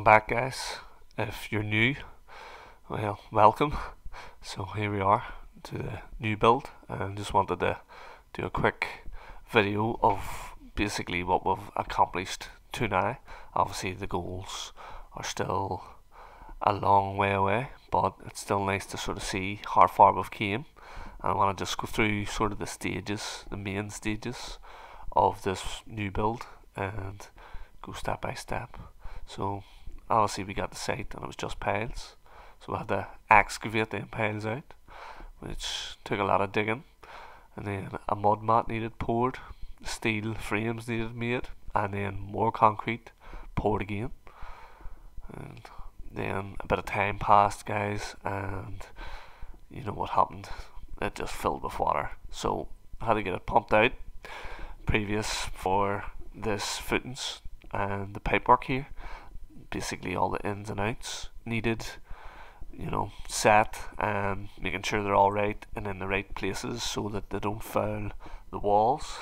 Back, guys. If you're new, well, welcome. So here we are to the new build, and just wanted to do a quick video of basically what we've accomplished to now. Obviously the goals are still a long way away, but it's still nice to sort of see how far we've came. And I want to just go through sort of the stages, the main stages of this new build, and go step by step. So obviously we got the site and it was just piles, so we had to excavate them piles out, which took a lot of digging, and then a mud mat needed poured, steel frames needed made, and then more concrete poured again. And then a bit of time passed, guys, and you know what happened. It just filled with water, so I had to get it pumped out previous for this footings and the pipework here. Basically all the ins and outs needed, set, and making sure they're all right and in the right places so that they don't foul the walls.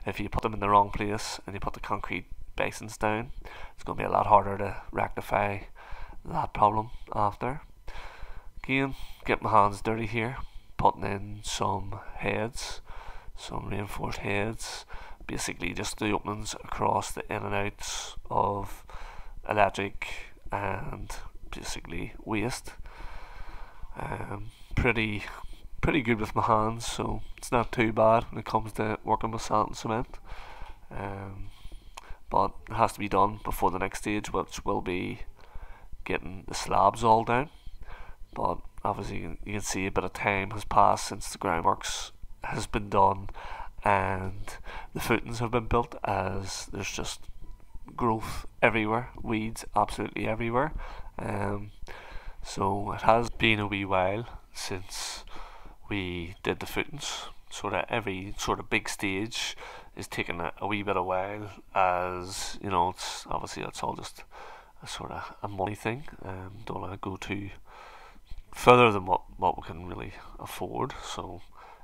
If you put them in the wrong place and you put the concrete basins down, it's going to be a lot harder to rectify that problem after. Again, get my hands dirty here, putting in some heads, some reinforced heads, basically just the openings across the in and outs of electric and basically waste. Pretty good with my hands, so it's not too bad when it comes to working with sand and cement. But it has to be done before the next stage, which will be getting the slabs all down. But obviously you can see a bit of time has passed since the groundworks has been done and the footings have been built, as there's just growth everywhere, weeds absolutely everywhere. So it has been a wee while since we did the footings. Sort of every sort of big stage is taking a wee bit of while, as you know, it's obviously it's all just a sort of a money thing. Don't want to go too further than what we can really afford. So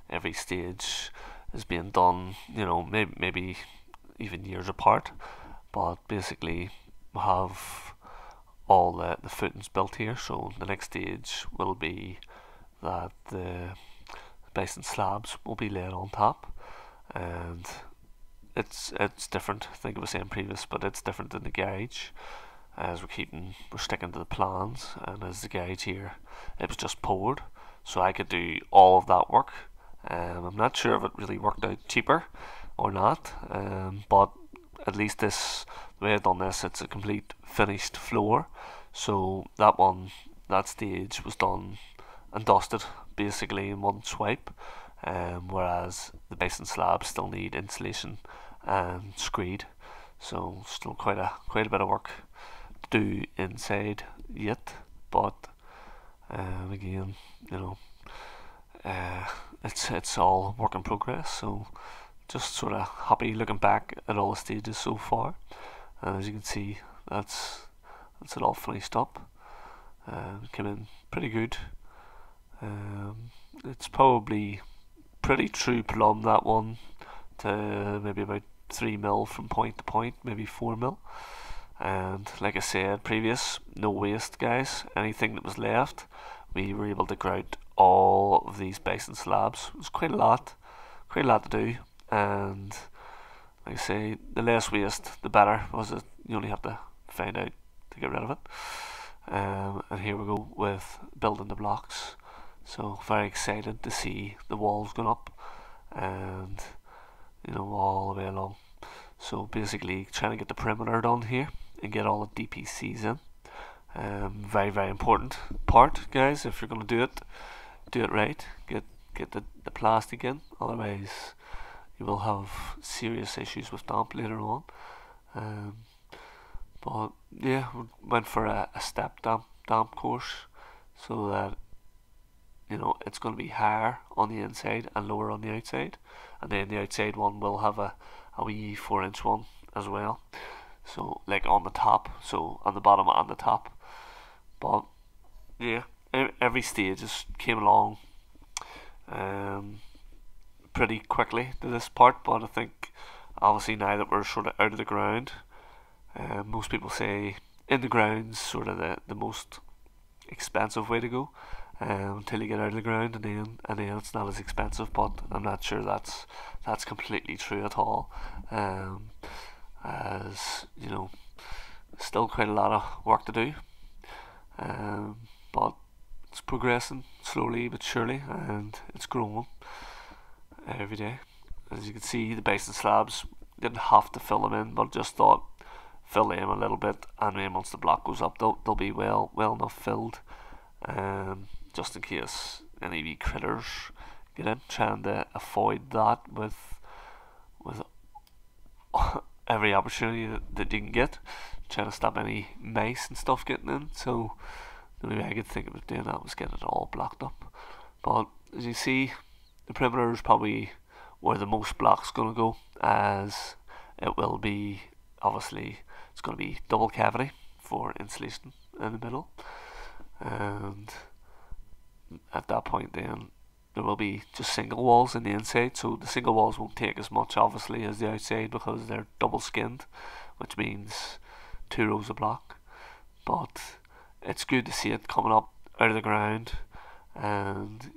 every stage is being done, maybe even years apart. But basically we have all the footings built here, so the next stage will be that the basin slabs will be laid on top, and it's different. I think I was saying previous, but it's different than the garage, as we're sticking to the plans. And as the garage here, it was just poured, so I could do all of that work. I'm not sure if it really worked out cheaper or not, but at least the way I've done this, it's a complete finished floor. So that stage was done and dusted basically in one swipe, whereas the basin slabs still need insulation and screed. So still quite a bit of work to do inside yet, but again, it's all work in progress. So just sort of happy looking back at all the stages so far, and as you can see, that's it all finished up. Came in pretty good. It's probably pretty true plumb, that one, to maybe about 3 mil from point to point, maybe 4 mil. And like I said previous, no waste, guys. Anything that was left, we were able to grout all of these basin slabs. It was quite a lot to do. And like I say, the less waste the better, was it you only have to find out to get rid of it. And here we go with building the blocks. So very excited to see the walls going up, and all the way along. So basically trying to get the perimeter done here and get all the DPCs in. Very important part, guys. If you're going to do it right. Get the plastic in, otherwise you will have serious issues with damp later on. But yeah, we went for a step damp course, so that it's going to be higher on the inside and lower on the outside, and then the outside one will have a wee 4-inch one as well, so like on the top, so on the bottom and the top. But yeah, every stage just came along pretty quickly to this part. But I think obviously now that we're sort of out of the ground, most people say in the ground's sort of the most expensive way to go, until you get out of the ground, and then it's not as expensive. But I'm not sure that's completely true at all. As you know, still quite a lot of work to do. But it's progressing slowly but surely, and it's growing every day. As you can see, the basin slabs didn't have to fill them in, but just thought fill them a little bit, and then once the block goes up, they'll be well enough filled, just in case any wee critters get in. Trying to avoid that with every opportunity that you can get, trying to stop any mice and stuff getting in. So the only way I could think about doing that was getting it all blocked up. But as you see, the perimeter is probably where the most block's going to go, as it will be, obviously, it's going to be double cavity for insulation in the middle, and at that point then there will be just single walls in the inside. So the single walls won't take as much, obviously, as the outside, because they're double skinned, which means 2 rows of block. But it's good to see it coming up out of the ground, and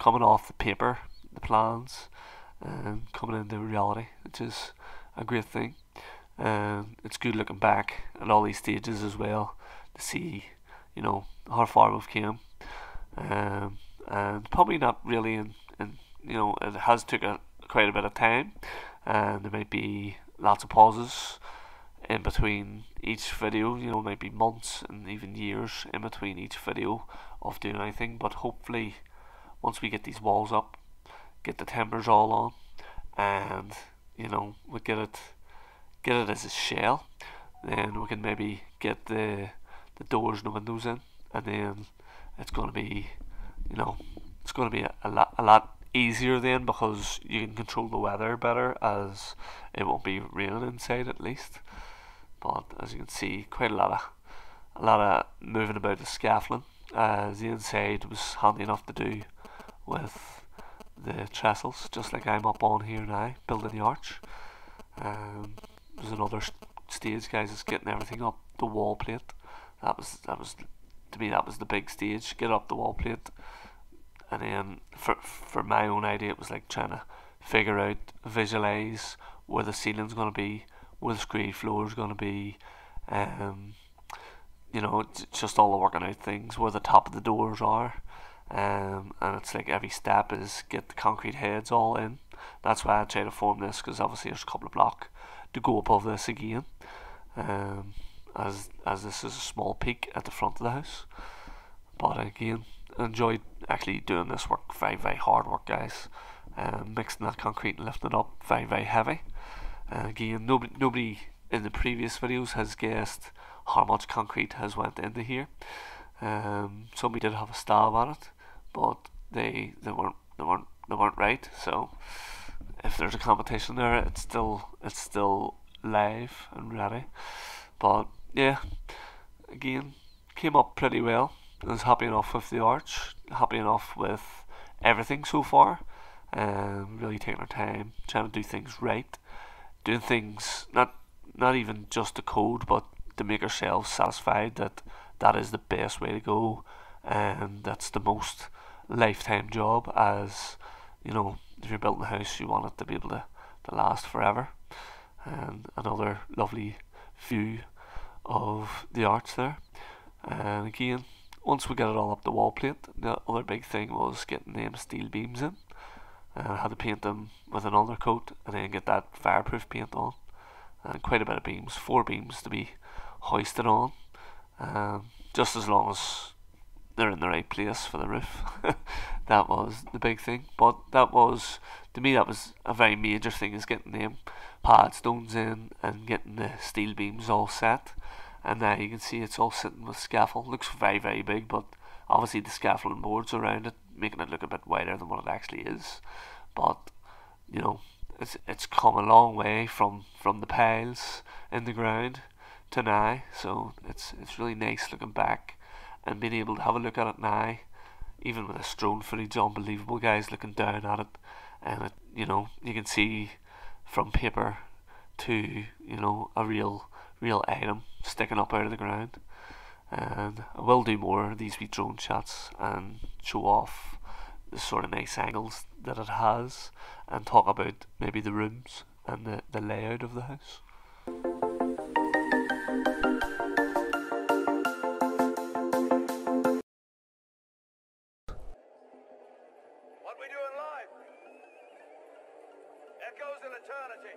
coming off the paper, the plans, and coming into reality, which is a great thing. And it's good looking back at all these stages as well, to see how far we've came. And probably not really in it has took quite a bit of time, and there might be lots of pauses in between each video. Might be months and even years in between each video of doing anything. But hopefully, once we get these walls up, get the timbers all on, and we get it as a shell, then we can maybe get the doors and the windows in, and then it's going to be a lot easier then, because you can control the weather better, as it won't be raining inside at least. But as you can see, quite a lot of moving about the scaffolding, as the inside was handy enough to do with the trestles, just like I'm up on here now, building the arch. There's another stage, guys, is getting everything up the wall plate. That was to me, that was the big stage. Get up the wall plate, and then for my own idea, it was like trying to figure out, visualize where the ceiling's going to be, where the screed floor is going to be, just all the working out things, where the top of the doors are. And it's like every step is get the concrete heads all in. That's why I try to form this, because obviously there's a couple of block to go above this again, as this is a small peak at the front of the house. But again, I enjoyed actually doing this work. Very, very hard work, guys. Mixing that concrete and lifting it up, very, very heavy. Again, nobody in the previous videos has guessed how much concrete has went into here. Somebody did have a stab at it, but they weren't right. So if there's a competition there, it's still live and ready. But yeah, again, came up pretty well. I was happy enough with the arch, happy enough with everything so far. Really taking our time, trying to do things right, doing things not even just to code, but to make ourselves satisfied that that is the best way to go, and that's the most lifetime job. As if you're building a house, you want it to be able to last forever. And another lovely view of the arch there. And again, once we got it all up the wall plate, the other big thing was getting them steel beams in. I had to paint them with an undercoat, and then get that fireproof paint on. And quite a bit of beams, 4 beams to be hoisted on, just as long as they're in the right place for the roof. That was the big thing. But that was, to me, that was a very major thing, is getting them pad stones in and getting the steel beams all set. And now you can see it's all sitting with scaffold. Looks very, very big, but obviously the scaffolding boards around it, making it look a bit wider than what it actually is. But it's come a long way from the piles in the ground to now. So it's really nice looking back and being able to have a look at it now, even with this drone footage. Unbelievable, guys, looking down at it, and you can see from paper to a real real item sticking up out of the ground. And I will do more of these wee drone shots and show off the sort of nice angles that it has, and talk about maybe the rooms and the layout of the house. What we do in life echoes in eternity.